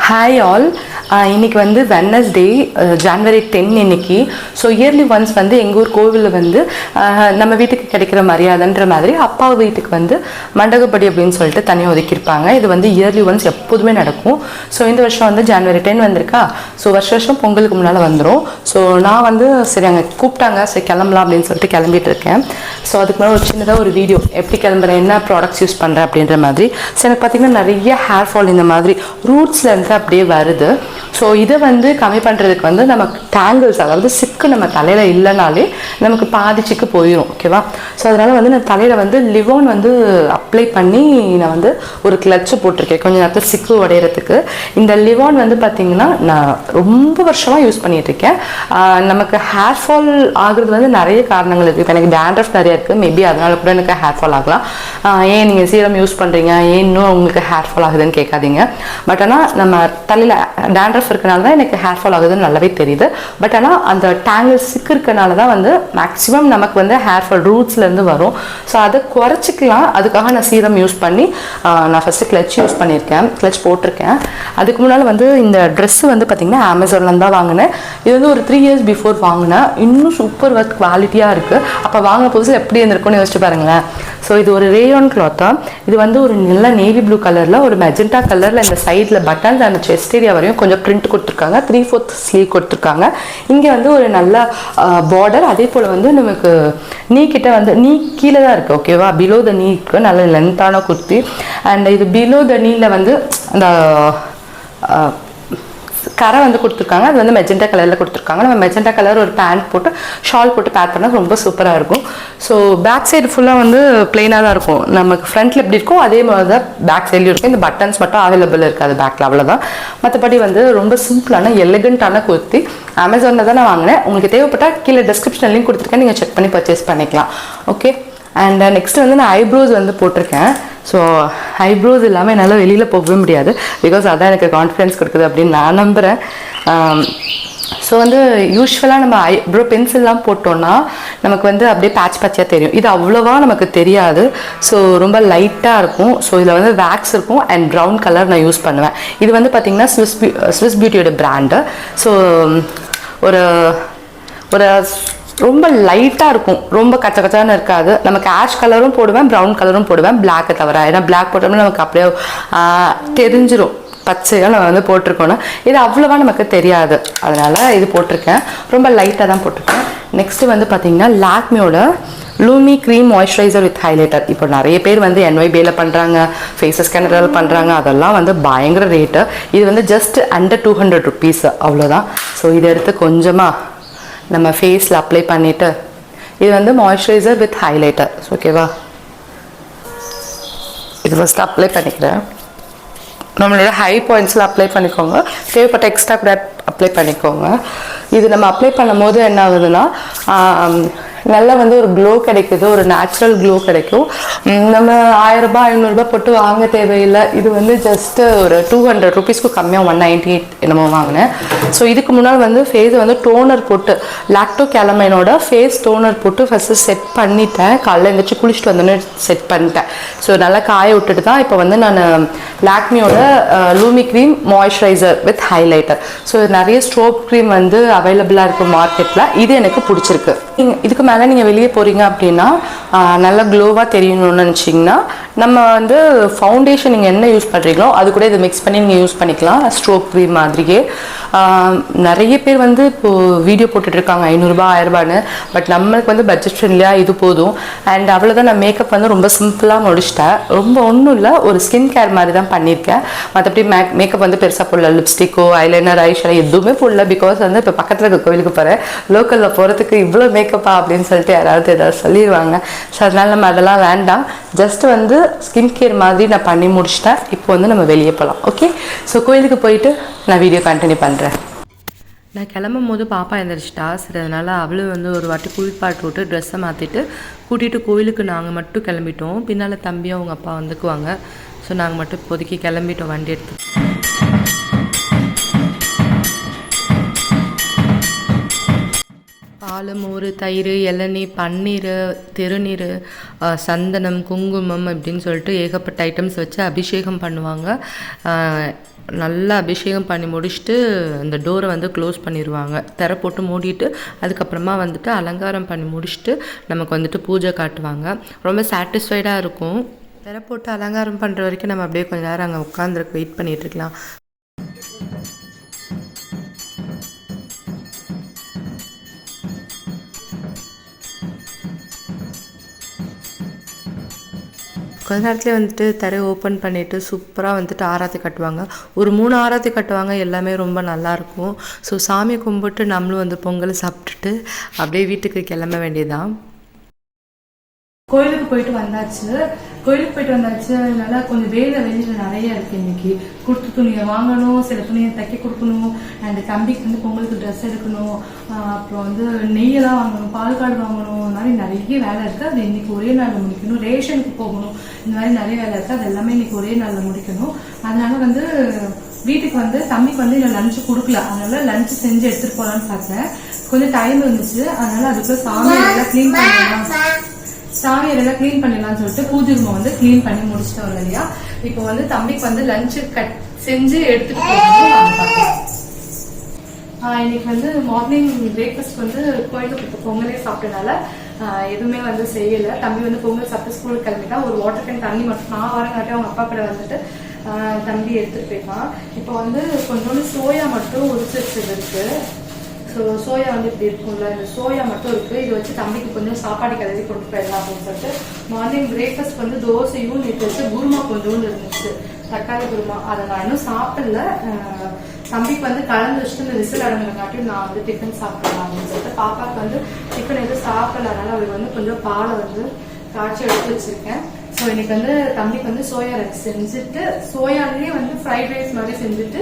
Hi all. இன்னைக்கு வந்து Wednesday ஜனவரி 10 இன்னைக்கு. ஸோ இயர்லி ஒன்ஸ் வந்து எங்கள் ஊர் கோவிலில் வந்து நம்ம வீட்டுக்கு கிடைக்கிற மரியாதைன்ற மாதிரி அப்பா வீட்டுக்கு வந்து மண்டகப்படி அப்படின்னு சொல்லிட்டு தனியாக ஒதுக்கியிருப்பாங்க. இது வந்து இயர்லி ஒன்ஸ் எப்போதுமே நடக்கும். ஸோ இந்த வருஷம் வந்து ஜனவரி 10 வந்திருக்கா. ஸோ வருஷம் பொங்கலுக்கு முன்னால் வந்துடும். ஸோ நான் வந்து சரி அங்கே கூப்பிட்டாங்க, சரி கிளம்பலாம் அப்படின்னு சொல்லிட்டு கிளம்பிட்டு இருக்கேன். ஸோ அதுக்கு மேலே ஒரு சின்னதாக ஒரு வீடியோ எப்படி கிளம்புறேன், என்ன ப்ராடக்ட்ஸ் யூஸ் பண்ணுறேன் அப்படின்ற மாதிரி. ஸோ எனக்கு பார்த்திங்கன்னா நிறைய ஹேர் ஃபால் இந்த மாதிரி ரூட்ஸ்லேருந்து அப்படியே வருது. ஸோ இதை வந்து கம்மி பண்ணுறதுக்கு வந்து நமக்கு டேங்கிள்ஸ், அதாவது சிக்கு நம்ம தலையில் இல்லைனாலே நமக்கு பாதி சிக்கு போயிடும். ஓகேவா? ஸோ அதனால் வந்து நான் தலையில் வந்து லிவோன் வந்து அப்ளை பண்ணி நான் வந்து ஒரு கிளச்சு போட்டிருக்கேன் கொஞ்சம் நேரத்தில் சிக்கு உடையிறதுக்கு. இந்த லிவோன் வந்து பார்த்திங்கன்னா நான் ரொம்ப வருஷமாக யூஸ் பண்ணிகிட்ருக்கேன். நமக்கு ஹேர் ஃபால் ஆகுறது வந்து நிறைய காரணங்கள் இருக்குது. இப்போ எனக்கு டேண்ட்ரஃப் நிறைய இருக்குது, மேபி அதனால கூட எனக்கு ஹேர் ஃபால் ஆகலாம். ஏன் நீங்கள் சீரம் யூஸ் பண்ணுறீங்க, ஏன் இன்னும் உங்களுக்கு ஹேர் ஃபால் ஆகுதுன்னு கேட்காதீங்க. பட் ஆனால் நம்ம தலையில் டேண்ட்ரஃப் இருக்கனால தான் எனக்கு ஹேர் ஃபால் ஆகுதுன்னு நல்லாவே தெரியுது. பட் ஆனால் அந்த டேங்கிள் சிக்கு இருக்கனால தான் வந்து மேக்ஸிமம் நமக்கு வந்து ஹேர் ஃபால் ரூட்ஸ்லேருந்து வரும். ஸோ அதை குறைச்சிக்கலாம். அதுக்காக நான் சீரம் யூஸ் பண்ணி நான் ஃபஸ்ட்டு கிளச் யூஸ் பண்ணியிருக்கேன், கிளச் போட்டிருக்கேன். அதுக்கு முன்னால் வந்து இந்த ட்ரெஸ்ஸு வந்து பார்த்திங்கன்னா அமேசான்லேருந்து தான் வாங்கினேன். இது வந்து ஒரு 3 years பிஃபோர் வாங்கினேன். இன்னும் சூப்பர் ஒர்க் குவாலிட்டியாக இருக்குது. அப்போ வாங்கின புதுசில் எப்படி இருந்திருக்கும்னு யோசிச்சு பாருங்களேன். ஸோ இது ஒரு ரேயான் கிளாத்தான். இது வந்து ஒரு நல்ல நேவி ப்ளூ கலரில் ஒரு மெஜெண்டா கலரில் இந்த சைடில் பட்டன்ஸ் அந்த செஸ்ட் ஏரியா வரையும் கொஞ்சம் பிரிண்ட் கொடுத்துருக்காங்க. 3/4 ஸ்லீவ் கொடுத்துருக்காங்க. இங்கே வந்து ஒரு நல்ல பார்டர். அதே போல் வந்து நமக்கு நீ கிட்ட வந்து நீ கீழே தான் இருக்குது. ஓகேவா? பிலோ த நீக்கு நல்ல லென்த்தான குர்த்தி. அண்ட் இது பிலோ த நீல வந்து அந்த கரை வந்து கொடுத்துருக்காங்க. அது வந்து மெஜெண்டா கலரில் கொடுத்துருக்காங்க. நம்ம மெஜெண்டா கலர் ஒரு பேண்ட் போட்டு ஷால் போட்டு பேக் பண்ணால் ரொம்ப சூப்பராக இருக்கும். ஸோ பேக் சைடு ஃபுல்லாக வந்து பிளெயினாக தான் இருக்கும். நமக்கு ஃப்ரண்ட்டில் எப்படி இருக்கும் அதே மாதிரி தான் பேக் சைட்லையும் இருக்கும். இந்த பட்டன்ஸ் மட்டும் அவைலபிள் இருக்காது பேக்கில், அவ்வளோதான். மற்றபடி வந்து ரொம்ப சிம்பிளான எலிகண்ட்டான குர்த்தி. அமேசானில் தான் நான் வாங்கினேன். உங்களுக்கு தேவைப்பட்டால் கீழே டிஸ்கிரிப்ஷன் லிங்க் கொடுத்துருக்கேன், நீங்கள் செக் பண்ணி பர்ச்சேஸ் பண்ணிக்கலாம். ஓகே. அண்ட் நெக்ஸ்ட் வந்து நான் ஐப்ரோஸ் வந்து போட்டிருக்கேன். ஸோ ஐப்ரோஸ் இல்லாமல் என்னால் வெளியில் போகவே முடியாது. பிகாஸ் அதான் எனக்கு கான்ஃபிடென்ஸ் கொடுக்குது அப்படின்னு நான் நம்புகிறேன். ஸோ வந்து யூஸ்வலாக நம்ம ஐப்ரோ பென்சில்லாம் போட்டோன்னா நமக்கு வந்து அப்படியே பேட்சாக தெரியும். இது அவ்வளோவா நமக்கு தெரியாது. ஸோ ரொம்ப லைட்டாக இருக்கும். ஸோ இதில் வந்து வேக்ஸ் இருக்கும் அண்ட் ப்ரௌன் கலர் நான் யூஸ் பண்ணுவேன். இது வந்து பார்த்திங்கன்னா ஸ்விஸ் பியூட்டியோட பிராண்டு. ஸோ ஒரு ஒரு ரொம்ப லைட்டாக இருக்கும், ரொம்ப கச்சக்கச்சான்னு இருக்காது. நமக்கு ஆஷ் கலரும் போடுவேன், ப்ரௌன் கலரும் போடுவேன், பிளாக்கை தவிர. ஏன்னா பிளாக் போட்டோம்னா நமக்கு அப்படியே தெரிஞ்சிடும் பச்சையாக நம்ம வந்து போட்டிருக்கோன்னா. இது அவ்வளோவா நமக்கு தெரியாது, அதனால் இது போட்டிருக்கேன். ரொம்ப லைட்டாக தான் போட்டிருக்கேன். நெக்ஸ்ட்டு வந்து பார்த்திங்கன்னா லாக்மியோட lumi cream moisturizer with highlighter. இப்போ நிறைய பேர் வந்து NYBல பண்ணுறாங்க, ஃபேஸஸ் கேனடாவில் பண்ணுறாங்க. அதெல்லாம் வந்து பயங்கர ரேட்டு. இது வந்து ஜஸ்ட் அண்டர் 200 rupees, அவ்வளோதான். ஸோ இதை எடுத்து கொஞ்சமாக நம்ம ஃபேஸில் அப்ளை பண்ணிவிட்டு, இது வந்து மாய்ஸ்சரைசர் வித் ஹைலைட்டர். ஓகேவா? இது ஃபஸ்ட்டு அப்ளை பண்ணிக்கிறேன். நம்மளோட ஹை பாயிண்ட்ஸில் அப்ளை பண்ணிக்கோங்க, தேவைப்பட்ட எக்ஸ்ட்ரா கூட அப்ளை பண்ணிக்கோங்க. இது நம்ம அப்ளை பண்ணும் போது என்ன ஆகுதுன்னா நல்லா வந்து ஒரு க்ளோ கிடைக்குது, ஒரு நேச்சுரல் க்ளோ கிடைக்கும். நம்ம 1000 ரூபாய் 500 ரூபாய் போட்டு வாங்க தேவையில்லை. இது வந்து ஜஸ்ட்டு ஒரு 200 rupeesக்கு கம்மியாக 198 என்னமோ வாங்கினேன். ஸோ இதுக்கு முன்னால் வந்து ஃபேஸை வந்து டோனர் போட்டு லாக்டோ கேலமைனோட ஃபேஸ் டோனர் போட்டு ஃபஸ்ட்டு செட் பண்ணிட்டேன். காலைல எழுந்திரிச்சு குளிச்சுட்டு வந்தோன்னே செட் பண்ணிட்டேன். ஸோ நல்லா காய விட்டுட்டு தான் இப்போ வந்து நான் லாக்மியோட lumi cream moisturizer with highlighter. So நிறைய ஸ்ட்ரோப் க்ரீம் வந்து அவைலபிளாக இருக்குது மார்க்கெட்டில். இது எனக்கு பிடிச்சிருக்கு. இதுக்கு மேலே நீங்கள் வெளியே போகிறீங்க அப்படின்னா நல்லா க்ளோவாக தெரியணும்னு நினச்சிங்கன்னா நம்ம வந்து ஃபவுண்டேஷன் நீங்கள் என்ன யூஸ் பண்ணுறீங்களோ அது கூட இதை மிக்ஸ் பண்ணி நீங்கள் யூஸ் பண்ணிக்கலாம். ஸ்ட்ரோக் க்ரீம் மாதிரியே நிறைய பேர் வந்து இப்போது வீடியோ போட்டுட்ருக்காங்க 500 ரூபாய் 1000 ரூபான்னு. பட் நம்மளுக்கு வந்து பட்ஜெட் ஃப்ரெண்ட்லியாக இது போதும். அண்ட் அவ்வளோதான். நான் மேக்கப் வந்து ரொம்ப சிம்பிளாக முடிச்சிட்டேன். ரொம்ப ஒன்றும் இல்லை, ஒரு ஸ்கின் கேர் மாதிரி தான் பண்ணியிருக்கேன். மற்றபடி மேக்கப் வந்து பெருசாக போடல. லிப்ஸ்டிக்கோ ஐலைனர் ஐஷேடோ எதுவுமே போடல. பிகாஸ் வந்து இப்போ பக்கத்தில் இருக்க கோவிலுக்கு போகிறேன், லோக்கலில் போகிறதுக்கு இவ்வளோ மேக்கப்பா அப்படின்னு சொல்லிட்டு யாராவது ஏதாவது சொல்லிடுவாங்க. ஸோ அதனால் நம்ம அதெல்லாம் வேண்டாம். ஜஸ்ட் வந்து ஸ்கின் கேர் மாதிரி நான் பண்ணி முடிச்சிட்டேன். இப்போ வந்து நம்ம வெளியே போகலாம். ஓகே. ஸோ கோயிலுக்கு போயிட்டு நான் வீடியோ கண்டினியூ பண்ணுறேன். நான் கிளம்பும் போது பாப்பா எழுந்திரிச்சிட்டா. சரி, அதனால் அவளும் வந்து ஒரு வாட்டி குளிப்பாட்டு விட்டு ட்ரெஸ்ஸை மாற்றிட்டு கூட்டிகிட்டு கோயிலுக்கு நாங்கள் மட்டும் கிளம்பிட்டோம். பின்னால் தம்பியும் அவங்க அப்பா வந்துக்குவாங்க. ஸோ நாங்கள் மட்டும் இப்போதைக்கு கிளம்பிட்டோம் வண்டி எடுத்து. பால், மோர், தயிர், இளநீ, பன்னீர், திருநீர், சந்தனம், குங்குமம் அப்படின்னு சொல்லிட்டு ஏகப்பட்ட ஐட்டம்ஸ் வச்சு அபிஷேகம் பண்ணுவாங்க. நல்லா அபிஷேகம் பண்ணி முடிச்சுட்டு அந்த டோரை வந்து க்ளோஸ் பண்ணிடுவாங்க. திரை போட்டு மூடிட்டு அதுக்கப்புறமா வந்துட்டு அலங்காரம் பண்ணி முடிச்சுட்டு நமக்கு வந்துட்டு பூஜை காட்டுவாங்க. ரொம்ப சாட்டிஸ்ஃபைடாக இருக்கும். திரை போட்டு அலங்காரம் பண்ணுற வரைக்கும் நம்ம அப்படியே கொஞ்சம் நேரம் அங்கே உட்காந்துருக்கு வெயிட் பண்ணிகிட்ருக்கலாம். கொஞ்ச நேரத்துலேயே வந்துட்டு தரையை ஓப்பன் பண்ணிவிட்டு சூப்பராக வந்துட்டு ஆராத்தி கட்டுவாங்க. ஒரு 3 ஆராத்தி கட்டுவாங்க. எல்லாமே ரொம்ப நல்லாயிருக்கும். ஸோ சாமி கும்பிட்டு நம்மளும் வந்து பொங்கல் சாப்பிட்டுட்டு அப்படியே வீட்டுக்கு கிளம்ப வேண்டியதுதான். கோயிலுக்கு போயிட்டு வந்தாச்சு. அதனால கொஞ்சம் வெளியில் நிறைய இருக்குது. இன்னைக்கு குடுத்து துணியை வாங்கணும், சில துணியை தைக்க கொடுக்கணும், அண்ட் தம்பிக்கு வந்து பொங்கலுக்கு ட்ரெஸ் எடுக்கணும், அப்புறம் வந்து நெய்யெல்லாம் வாங்கணும், பால் கார்டு வாங்கணும். இந்த மாதிரி நிறைய வேலை இருக்குது. அது இன்னைக்கு ஒரே நாளில் முடிக்கணும். ரேஷனுக்கு போகணும். இந்த மாதிரி நிறைய வேலை இருக்குது. அது எல்லாமே இன்னைக்கு ஒரே நாளில் முடிக்கணும். அதனால வந்து வீட்டுக்கு வந்து தம்பிக்கு வந்து இல்லை லஞ்சு கொடுக்கல. அதனால லஞ்சு செஞ்சு எடுத்துகிட்டு போகலான்னு பார்த்தேன். கொஞ்சம் டைம் இருந்துச்சு. அதனால அதுக்குள்ள சாமியெல்லாம் க்ளீன் பண்ணிடலாம்னு சொல்லிட்டு பூஜை ரூமை வந்து க்ளீன் பண்ணி முடிச்சிட்டோம் இல்லையா. இப்போ வந்து தம்பிக்கு வந்து லஞ்சு செஞ்சு எடுத்துட்டு போகணும். இன்னைக்கு வந்து மார்னிங் பிரேக்ஃபாஸ்ட் வந்து கோயிலுக்கு பொங்கலே சாப்பிட்டனால எதுவுமே வந்து செய்யலை. தம்பி வந்து பொங்கல் சாப்பிட்டு ஸ்கூலுக்கு கிளம்பிட்டா. ஒரு வாட்டர் கேன் தண்ணி மட்டும் நான் வரங்காட்டி அவங்க அப்பா கூட வந்துட்டு தம்பி எடுத்துட்டு போயிட்டான். இப்போ வந்து கொஞ்சோண்டு சோயா மட்டும் உரிச்சு வச்சது இருக்கு. ஸோ சோயா வந்து இப்படி இருக்கும்ல, இந்த சோயா மட்டும் இருக்குது. இதை வச்சு தம்பிக்கு கொஞ்சம் சாப்பாடு கலரி கொண்டு போயிடலாம் அப்படின்னு சொல்லிட்டு மார்னிங் பிரேக்ஃபாஸ்ட் வந்து தோசையும் நேற்று வச்சு குருமா கொஞ்சோண்டு இருந்துச்சு, தக்காளி குருமா. அதை நான் இன்னும் சாப்பிடல. தம்பிக்கு வந்து கலந்து வச்சுட்டு இந்த விசில் அடங்குறங்காட்டியும் நான் வந்து டிஃபன் சாப்பிடலாம் அப்படின்னு சொல்லிட்டு பாப்பாவுக்கு வந்து டிஃபன் எதுவும் சாப்பிடலனால அவளுக்கு வந்து கொஞ்சம் பாலை வந்து காய்ச்சி எடுத்து வச்சிருக்கேன். ஸோ இன்னைக்கு வந்து தம்பிக்கு வந்து சோயா ரைஸ் செஞ்சுட்டு, சோயாலேயே வந்து ஃப்ரைட் ரைஸ் மாதிரி செஞ்சுட்டு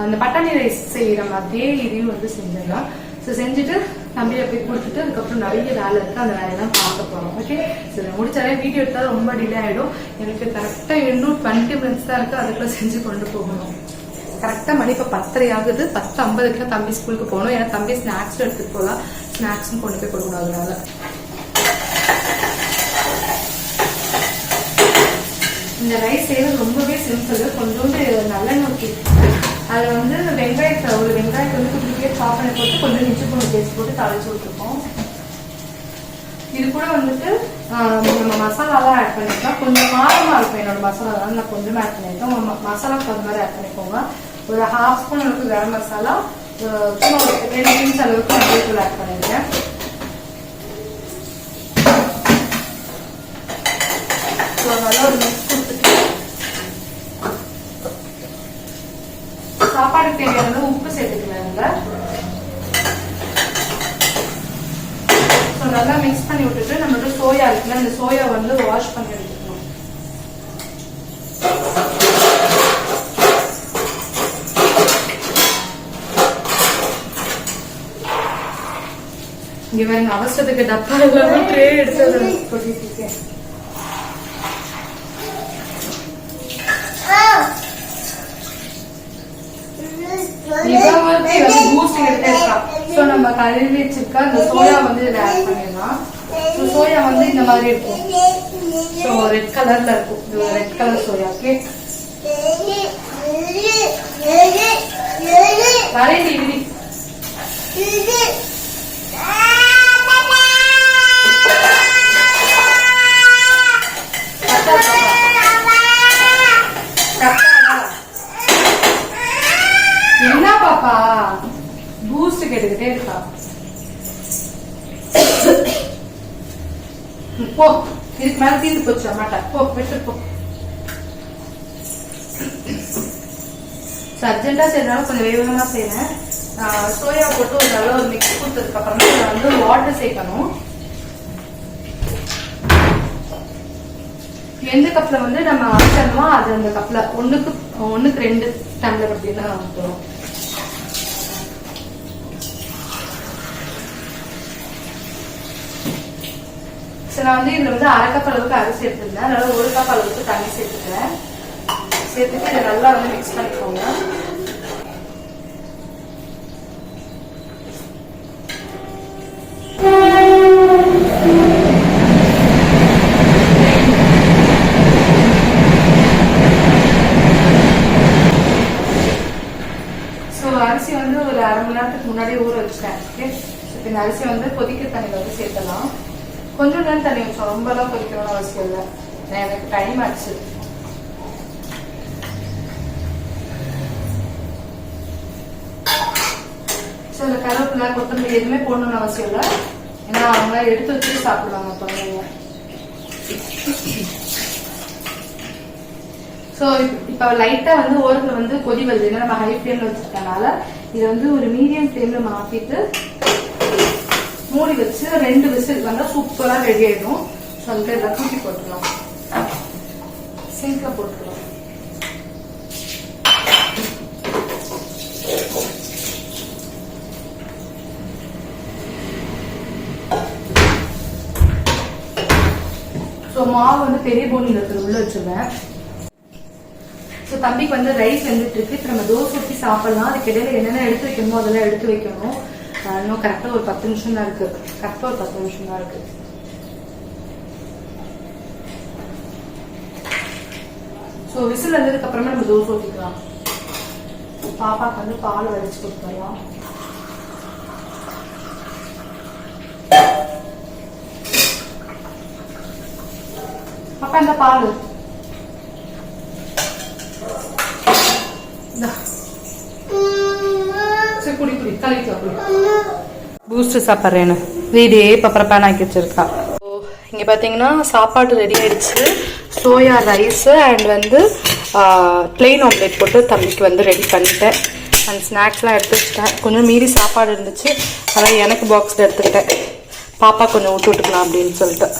அந்த பட்டாணி ரைஸ் செய்கிற மாதிரியே இதையும் வந்து செஞ்சிடலாம். ஸோ செஞ்சுட்டு தம்பியை போய் கொடுத்துட்டு அதுக்கப்புறம் நிறைய வேலை இருக்குது. அந்த வேலையெல்லாம் பார்க்க போகிறோம். ஓகே, சரி முடிச்சாலே வீடியோ எடுத்தாலும் ரொம்ப டிலே ஆகிடும். எனக்கு கரெக்டாக இன்னும் 20 மினிட்ஸ் தான் இருக்குது. அதுக்குள்ளே செஞ்சு கொண்டு போகணும். கரெக்டாக மணி இப்போ 10:30 ஆகுது. 10:50 தம்பி ஸ்கூலுக்கு போகணும். ஏன்னா தம்பி ஸ்நாக்ஸும் எடுத்துகிட்டு போகலாம். ஸ்நாக்ஸும் கொண்டு போய் கொடுக்கணும். அதனால இந்த ரைஸ் செய்யறது ரொம்பவே சிம்பிள். கொஞ்சோண்டு நல்லெண்ணெய் ஊற்றி அதில் வந்து ஒரு வெங்காயத்தை வந்து குட்டியே சாப் பண்ணி போட்டு கொஞ்சம் இஞ்சி பூண்டு பேஸ்ட் போட்டு தாளிச்சு விட்டுருக்கோம். இது கூட வந்துட்டு நம்ம மசாலாலாம் ஆட் பண்ணிக்கலாம். கொஞ்சம் காரமாக இருக்கும் என்னோட மசாலாலாம். நான் கொஞ்சமாக ஆட் பண்ணியிருக்கேன். மசாலா கொஞ்சம் மாதிரி ஆட் பண்ணிக்கோங்க. ஒரு 1/2 ஸ்பூன் அளவுக்கு கரம் மசாலா, சும்மா 2 பிஞ்ச் அளவுக்கு மல்லித்தூள் ஆட் பண்ணியிருக்கேன். நல்லா ஒரு மிக்ஸ் கொடுத்துட்டு சாப்பாடுக்கு தேவையான உப்பு சேர்த்துக்கலாம். நல்லா மிக்ஸ் பண்ணி விட்டுட்டு நம்மளோட சோயா இருக்குல்ல, இந்த சோயா வந்து வாஷ் பண்ணி எடுத்துக்கணும். இங்க வேற அவசரத்துக்கு டப்பா எல்லாமே ட்ரே எடுத்து கொட்டிட்டு இருக்கேன். நம்ம கழுவி வச்சிருக்க அந்த சோயா வந்து இதுல ஆட் பண்ணிடலாம். சோயா வந்து இந்த மாதிரி இருக்கும். ஸோ ரெட் கலர்ல இருக்கும். இது ரெட் கலர் சோயா. ஓகே, வரேன் இடி என்ன பாப்பா பூஸ்ட் கேட்டுக்கிட்டே இருக்கா. போ, இதுக்கு மேல தீர்ந்து போச்சு மாட்டா. போ விட்டு போ. அர்ஜென்டா செய்யறதுனால கொஞ்சம் வேகமா செய்யறேன். சோயா போட்டு ஒரு நல்ல ஒரு மிக்ஸ் கொடுத்ததுக்கு அப்புறமா வந்து வாட்டர் சேர்க்கணும். எந்த கப்ல வந்து நம்ம அரைச்சோமோ அது அந்த கப்ல 1க்கு 2 டம்ளர் அப்படின்னா போதும். நான் வந்து இதுல வந்து 1/2 கப் அளவுக்கு அரிசி எடுத்துருந்தேன். அதனால 1 கப் அளவுக்கு தண்ணி சேர்த்துக்கிறேன். சேர்த்துட்டு இதை நல்லா வந்து மிக்ஸ் பண்ணிக்கோங்க. அரிசி வந்து ஒரு அரை மணி நேரத்துக்கு முன்னாடியே ஊற வச்சுட்டேன். ஓகே, இப்போ இந்த அரிசி வந்து கொதிக்கிற தண்ணியில் வந்து சேர்த்தலாம். கொஞ்சம் நேரம் தண்ணி வச்சோம், ரொம்பலாம் கொதிக்கணும்னு அவசியம் இல்லை. எனக்கு டைம் ஆச்சு. ஸோ இந்த கருவேப்பிலை கொத்தமல்லி எதுவுமே போடணும்னு அவசியம் இல்லை. ஏன்னா அவங்க எடுத்து வச்சுட்டு சாப்பிடுவாங்க குழந்தைங்க. ஸோ இப்போ லைட்டாக வந்து ஓரத்தில் வந்து கொதி வருது. ஏன்னா நம்ம ஹை ஃப்ளேமில் வச்சுருக்கனால இதை வந்து ஒரு மீடியம் ஃப்ளேமில் மாற்றிட்டு மூடி வச்சு 2 விசில் வந்தால் சூப்பராக ரெடி ஆகிடும். ஸோ வந்து இதை தூக்கி போட்டுக்கலாம், சிங்கில் போட்டுக்கலாம். ஸோ மாவு வந்து பெரிய போனியில் இருக்கிற உள்ள வச்சுருவேன். ஸோ தம்பிக்கு வந்து ரைஸ் வந்துட்டு இருக்கு. இப்போ நம்ம தோசை ஊற்றி சாப்பிடலாம். அதுக்கு இடையில என்னென்ன எடுத்து வைக்கணுமோ அதெல்லாம் எடுத்து வைக்கணும். இன்னும் கரெக்டாக ஒரு 10 நிமிஷம் தான் இருக்கு. கரெக்டாக ஒரு 10 நிமிஷம் தான் இருக்கு. ஸோ விசில் வந்ததுக்கு அப்புறமா நம்ம தோசை ஊற்றிக்கலாம். பாப்பாக்கு வந்து பால் வடிச்சு கொடுத்துடலாம். பாப்பா இந்த பால் குடி குடி பூஸ்ட் சாப்பிட்றேன்னு வீடே பப்பரை பேன் ஆக்கி வச்சிருக்கா. இங்கே பார்த்தீங்கன்னா சாப்பாடு ரெடி ஆயிடுச்சு. சோயா ரைஸு அண்ட் வந்து பிளெயின் ஆம்லேட் போட்டு தம்பிக்கு வந்து ரெடி பண்ணிட்டேன். அண்ட் ஸ்நாக்ஸ்லாம் எடுத்து வச்சுட்டேன். கொஞ்சம் மீறி சாப்பாடு இருந்துச்சு, அதான் எனக்கு பாக்ஸில் எடுத்துக்கிட்டேன். பாப்பா கொஞ்சம் விட்டுக்கலாம் அப்படின்னு சொல்லிட்டு.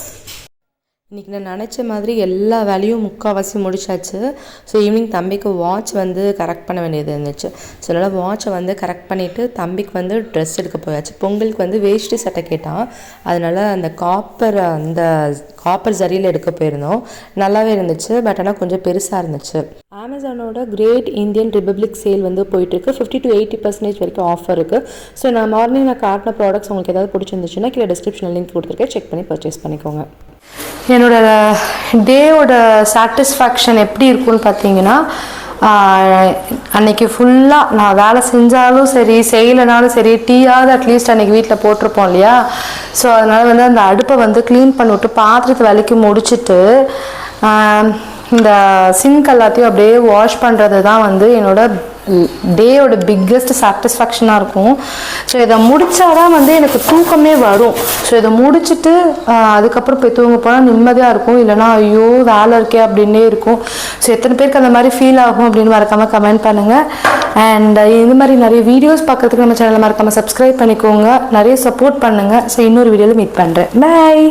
இன்றைக்கி நான் நினச்ச மாதிரி எல்லா வேலையும் முக்கால்வாசி முடிச்சாச்சு. ஸோ ஈவினிங் தம்பிக்கு வாட்ச் வந்து கரெக்ட் பண்ண வேண்டியது இருந்துச்சு. ஸோ அதனால் வாட்சை வந்து கரெக்ட் பண்ணிவிட்டு தம்பிக்கு வந்து ட்ரெஸ் எடுக்க போயாச்சு. பொங்கலுக்கு வந்து வேஷ்டி சட்டை கேட்டான். அதனால் அந்த காப்பர் ஜரியில் எடுக்க போயிருந்தோம். நல்லாவே இருந்துச்சு, பட் ஆனால் கொஞ்சம் பெருசாக இருந்துச்சு. அமேசானோட கிரேட் இந்தியன் ரிபப்ளிக் சேல் வந்து போயிட்டுருக்கு. 50 to 80% வரைக்கும் ஆஃபர் இருக்குது. ஸோ நான் மார்னிங் காட்டின ப்ராடக்ட்ஸ் உங்களுக்கு ஏதாவது பிடிச்சிருந்துச்சுன்னா கீழே டிஸ்கிரிப்ஷனில் லிங்க் கொடுத்துருக்கேன், செக் பண்ணி பர்ச்சேஸ் பண்ணிக்கோங்க. என்னோட டேவோட சாட்டிஸ்ஃபேக்ஷன் எப்படி இருக்குன்னு பார்த்தீங்கன்னா, அன்னைக்கு ஃபுல்லாக நான் வேலை செஞ்சாலும் சரி செய்யலைனாலும் சரி டீயாவது அட்லீஸ்ட் அன்றைக்கி வீட்டில் போட்டிருப்போம் இல்லையா. ஸோ அதனால் வந்து அந்த அடுப்பை வந்து க்ளீன் பண்ணிவிட்டு பாத்திரத்தை விலைக்கு முடிச்சுட்டு இந்த சிங்க் எல்லாத்தையும் அப்படியே வாஷ் பண்ணுறது தான் வந்து என்னோட டேயோட பிக்கெஸ்ட் சாட்டிஸ்ஃபேக்ஷனாக இருக்கும். ஸோ இதை முடித்தாதான் வந்து எனக்கு தூக்கமே வரும். ஸோ இதை முடிச்சுட்டு அதுக்கப்புறம் போய் தூங்க போனால் நிம்மதியாக இருக்கும். இல்லைனா ஐயோ வேலை இருக்கே அப்படின்னே இருக்கும். ஸோ எத்தனை பேருக்கு அந்த மாதிரி ஃபீல் ஆகும் அப்படின்னு மறக்காமல் கமெண்ட் பண்ணுங்கள். அண்ட் இந்த மாதிரி நிறைய வீடியோஸ் பார்க்குறதுக்கு நம்ம சேனலை மறக்காமல் சப்ஸ்கிரைப் பண்ணிக்கோங்க. நிறைய சப்போர்ட் பண்ணுங்கள். ஸோ இன்னொரு வீடியோவில் மீட் பண்ணுறேன். பாய்.